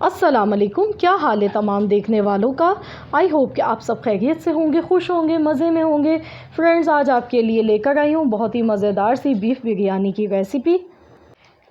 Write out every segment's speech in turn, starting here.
अस्सलाम वालेकुम। क्या हाल है तमाम देखने वालों का। आई होप कि आप सब खैरियत से होंगे, खुश होंगे, मज़े में होंगे। फ्रेंड्स, आज आपके लिए लेकर आई हूँ बहुत ही मज़ेदार सी बीफ बिरयानी की रेसिपी।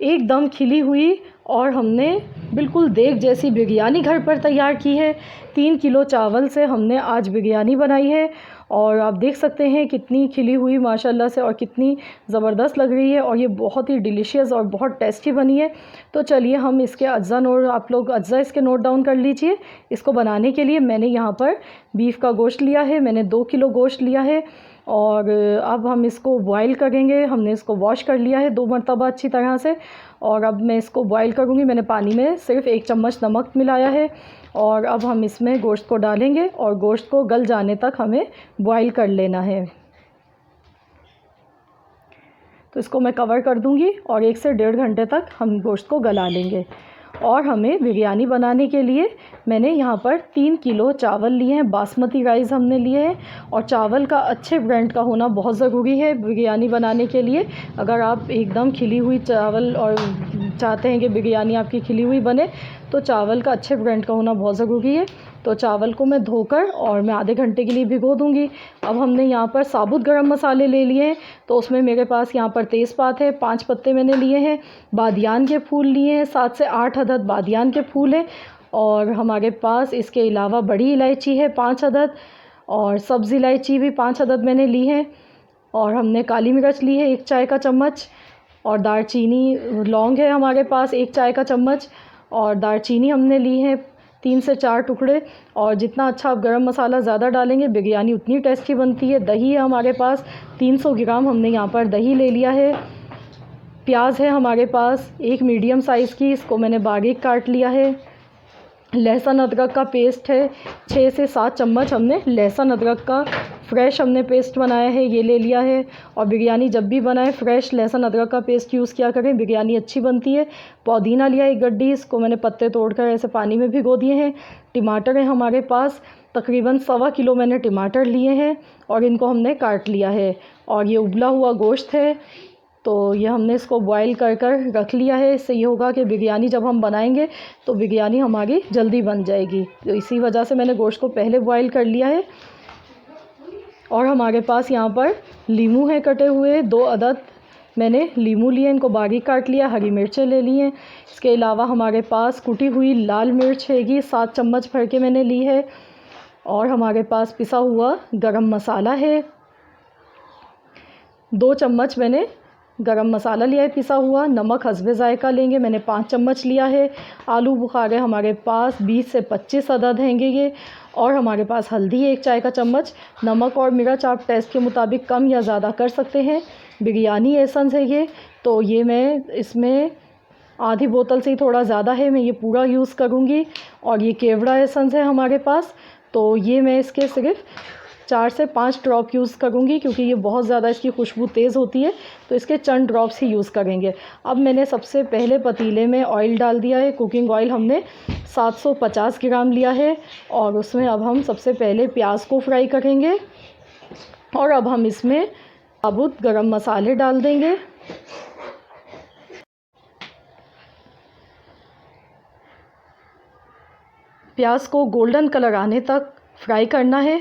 एकदम खिली हुई और हमने बिल्कुल देग जैसी बिरयानी घर पर तैयार की है। 3 किलो चावल से हमने आज बिरयानी बनाई है और आप देख सकते हैं कितनी खिली हुई माशाल्लाह से और कितनी ज़बरदस्त लग रही है और ये बहुत ही डिलीशियस और बहुत टेस्टी बनी है। तो चलिए हम इसके अज्जा नोट, आप लोग अज्जा इसके नोट डाउन कर लीजिए। इसको बनाने के लिए मैंने यहाँ पर बीफ का गोश्त लिया है, मैंने 2 किलो गोश्त लिया है और अब हम इसको बॉईल करेंगे। हमने इसको वॉश कर लिया है 2 मरतबा अच्छी तरह से और अब मैं इसको बॉईल करूँगी। मैंने पानी में सिर्फ़ 1 चम्मच नमक मिलाया है और अब हम इसमें गोश्त को डालेंगे और गोश्त को गल जाने तक हमें बॉईल कर लेना है। तो इसको मैं कवर कर दूँगी और 1 से 1.5 घंटे तक हम गोश्त को गला लेंगे। और हमें बिरयानी बनाने के लिए मैंने यहाँ पर 3 किलो चावल लिए हैं, बासमती राइस हमने लिए हैं और चावल का अच्छे ब्रांड का होना बहुत ज़रूरी है बिरयानी बनाने के लिए। अगर आप एकदम खिली हुई चावल और चाहते हैं कि बिरयानी आपकी खिली हुई बने तो चावल का अच्छे ब्रांड का होना बहुत ज़रूरी है। तो चावल को मैं धोकर और मैं आधे घंटे के लिए भिगो दूँगी। अब हमने यहाँ पर साबुत गरम मसाले ले लिए हैं, तो उसमें मेरे पास यहाँ पर तेज़पात है, 5 पत्ते मैंने लिए हैं, बादियान के फूल लिए हैं, 7 से 8 अदद बादियान के फूल हैं और हमारे पास इसके अलावा बड़ी इलायची है 5 अदद और सब्ज़ इलायची भी 5 अदद मैंने ली है और हमने काली मिर्च ली है 1 चाय का चम्मच और दालचीनी, लौंग है हमारे पास 1 चाय का चम्मच और दालचीनी हमने ली है 3 से 4 टुकड़े। और जितना अच्छा आप गरम मसाला ज़्यादा डालेंगे बिरयानी उतनी टेस्टी बनती है। दही है हमारे पास 300 ग्राम, हमने यहाँ पर दही ले लिया है। प्याज है हमारे पास 1 मीडियम साइज़ की, इसको मैंने बारीक काट लिया है। लहसुन अदरक का पेस्ट है 6 से 7 चम्मच, हमने लहसुन अदरक का फ्रेश हमने पेस्ट बनाया है, ये ले लिया है। और बिरयानी जब भी बनाए फ्रेश लहसुन अदरक का पेस्ट यूज़ किया करें, बिरयानी अच्छी बनती है। पुदीना लिया 1 गड्डी, इसको मैंने पत्ते तोड़कर ऐसे पानी में भिगो दिए हैं। टमाटर है हमारे पास तकरीबन 1.25 किलो मैंने टमाटर लिए हैं और इनको हमने काट लिया है। और ये उबला हुआ गोश्त है, तो ये हमने इसको बॉईल कर रख लिया है। इससे ये होगा कि बिरयानी जब हम बनाएंगे तो बिरयानी हमारी जल्दी बन जाएगी, तो इसी वजह से मैंने गोश्त को पहले बॉईल कर लिया है। और हमारे पास यहाँ पर लीमू है कटे हुए 2 अदद, मैंने लीमू लिए, इनको बारीक काट लिया। हरी मिर्चें ले ली हैं। इसके अलावा हमारे पास कुटी हुई लाल मिर्च हैगी 7 चम्मच भर के मैंने ली है। और हमारे पास पिसा हुआ गरम मसाला है 2 चम्मच मैंने गरम मसाला लिया है पिसा हुआ। नमक हस्बे ज़ायका लेंगे, मैंने 5 चम्मच लिया है। आलू बुखारे हमारे पास 20 से 25 अदद हैंगे ये। और हमारे पास हल्दी है 1 चाय का चम्मच। नमक और मिर्च आप टेस्ट के मुताबिक कम या ज़्यादा कर सकते हैं। बिरयानी एसेंस है ये, तो ये मैं इसमें आधी बोतल से ही थोड़ा ज़्यादा है, मैं ये पूरा यूज़ करूँगी। और ये केवड़ा एसेंस है हमारे पास, तो ये मैं इसके सिर्फ 4 से 5 ड्रॉप यूज़ करूँगी क्योंकि ये बहुत ज़्यादा इसकी खुशबू तेज़ होती है, तो इसके चंद ड्रॉप्स ही यूज़ करेंगे। अब मैंने सबसे पहले पतीले में ऑयल डाल दिया है। कुकिंग ऑयल हमने 750 ग्राम लिया है और उसमें अब हम सबसे पहले प्याज को फ्राई करेंगे और अब हम इसमें साबुत गरम मसाले डाल देंगे। प्याज को गोल्डन कलर आने तक फ्राई करना है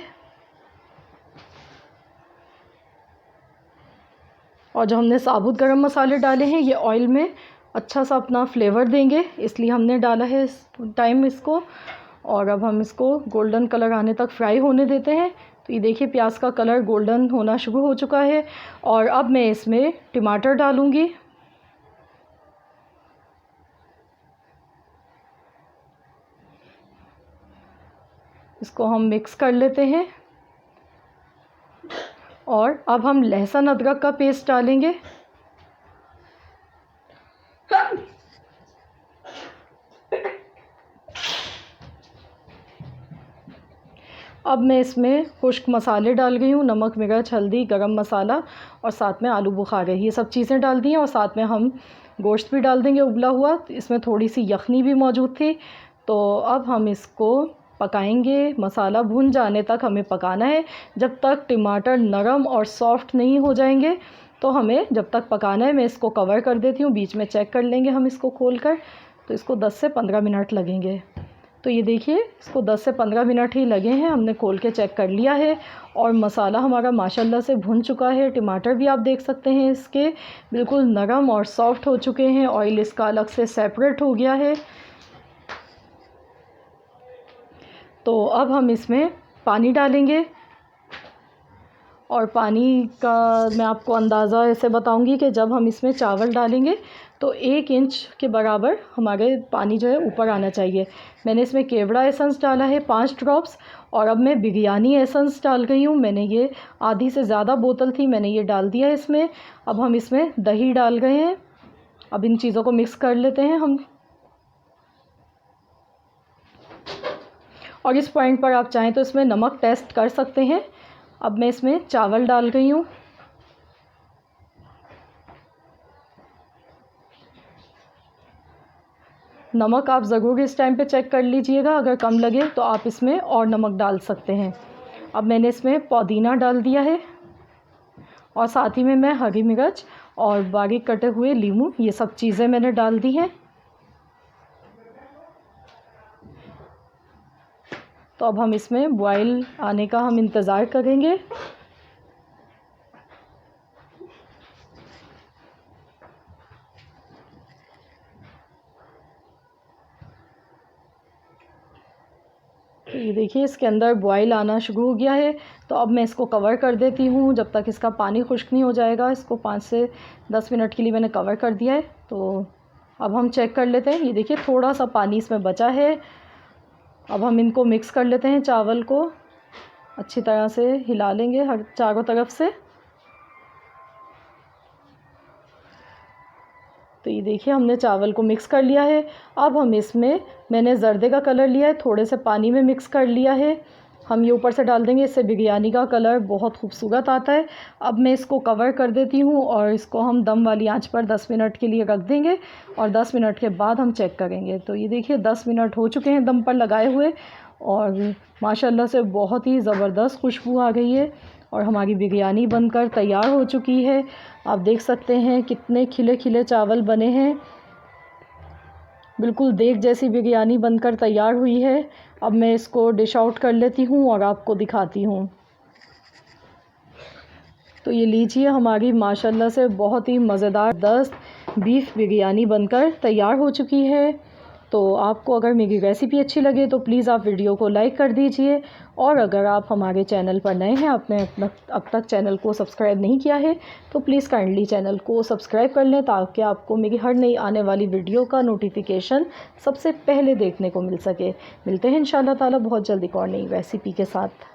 और जो हमने साबुत गरम मसाले डाले हैं ये ऑयल में अच्छा सा अपना फ्लेवर देंगे, इसलिए हमने डाला है इस टाइम इसको। और अब हम इसको गोल्डन कलर आने तक फ्राई होने देते हैं। तो ये देखिए प्याज का कलर गोल्डन होना शुरू हो चुका है और अब मैं इसमें टमाटर डालूँगी। इसको हम मिक्स कर लेते हैं और अब हम लहसुन अदरक का पेस्ट डालेंगे। अब मैं इसमें खुश्क मसाले डाल गई हूँ, नमक मिर्च हल्दी गरम मसाला और साथ में आलू बुखारे, ये सब चीज़ें डाल दी हैं और साथ में हम गोश्त भी डाल देंगे उबला हुआ। इसमें थोड़ी सी यखनी भी मौजूद थी, तो अब हम इसको पकाएंगे। मसाला भुन जाने तक हमें पकाना है, जब तक टमाटर नरम और सॉफ्ट नहीं हो जाएंगे तो हमें जब तक पकाना है। मैं इसको कवर कर देती हूँ, बीच में चेक कर लेंगे हम इसको खोल कर। तो इसको 10 से 15 मिनट लगेंगे। तो ये देखिए इसको 10 से 15 मिनट ही लगे हैं, हमने खोल के चेक कर लिया है और मसाला हमारा माशाल्लाह से भुन चुका है। टमाटर भी आप देख सकते हैं इसके बिल्कुल नरम और सॉफ्ट हो चुके हैं, ऑयल इसका अलग से सेपरेट हो गया है। तो अब हम इसमें पानी डालेंगे और पानी का मैं आपको अंदाज़ा ऐसे बताऊंगी कि जब हम इसमें चावल डालेंगे तो 1 इंच के बराबर हमारे पानी जो है ऊपर आना चाहिए। मैंने इसमें केवड़ा एसेंस डाला है 5 ड्रॉप्स और अब मैं बिरयानी एसेंस डाल गई हूँ। मैंने ये आधी से ज़्यादा बोतल थी, मैंने ये डाल दिया है इसमें। अब हम इसमें दही डाल गए हैं। अब इन चीज़ों को मिक्स कर लेते हैं हम। और इस पॉइंट पर आप चाहें तो इसमें नमक टेस्ट कर सकते हैं। अब मैं इसमें चावल डाल गई हूँ। नमक आप ज़रूर इस टाइम पे चेक कर लीजिएगा, अगर कम लगे तो आप इसमें और नमक डाल सकते हैं। अब मैंने इसमें पुदीना डाल दिया है और साथ ही में मैं हरी मिर्च और बारीक कटे हुए नींबू, ये सब चीज़ें मैंने डाल दी हैं। तो अब हम इसमें बॉयल आने का हम इंतज़ार करेंगे। तो ये देखिए इसके अंदर बॉयल आना शुरू हो गया है। तो अब मैं इसको कवर कर देती हूँ जब तक इसका पानी खुश्क नहीं हो जाएगा। इसको 5 से 10 मिनट के लिए मैंने कवर कर दिया है। तो अब हम चेक कर लेते हैं। ये देखिए थोड़ा सा पानी इसमें बचा है। अब हम इनको मिक्स कर लेते हैं, चावल को अच्छी तरह से हिला लेंगे हर चारों तरफ से। तो ये देखिए हमने चावल को मिक्स कर लिया है। अब हम इसमें मैंने जर्दे का कलर लिया है, थोड़े से पानी में मिक्स कर लिया है, हम ये ऊपर से डाल देंगे। इससे बिरयानी का कलर बहुत खूबसूरत आता है। अब मैं इसको कवर कर देती हूँ और इसको हम दम वाली आंच पर 10 मिनट के लिए रख देंगे और 10 मिनट के बाद हम चेक करेंगे। तो ये देखिए 10 मिनट हो चुके हैं दम पर लगाए हुए और माशाल्लाह से बहुत ही ज़बरदस्त खुशबू आ गई है और हमारी बिरयानी बनकर तैयार हो चुकी है। आप देख सकते हैं कितने खिले खिले चावल बने हैं, बिल्कुल देग जैसी बिरयानी बनकर तैयार हुई है। अब मैं इसको डिश आउट कर लेती हूँ और आपको दिखाती हूँ। तो ये लीजिए हमारी माशाल्लाह से बहुत ही मज़ेदार ज़बरदस्त बीफ बिरयानी बनकर तैयार हो चुकी है। तो आपको अगर मेरी रेसिपी अच्छी लगे तो प्लीज़ आप वीडियो को लाइक कर दीजिए और अगर आप हमारे चैनल पर नए हैं, आपने अब तक चैनल को सब्सक्राइब नहीं किया है तो प्लीज़ काइंडली चैनल को सब्सक्राइब कर लें ताकि आपको मेरी हर नई आने वाली वीडियो का नोटिफिकेशन सबसे पहले देखने को मिल सके। मिलते हैं इंशाल्लाह ताला बहुत जल्दी एक और नई रेसिपी के साथ।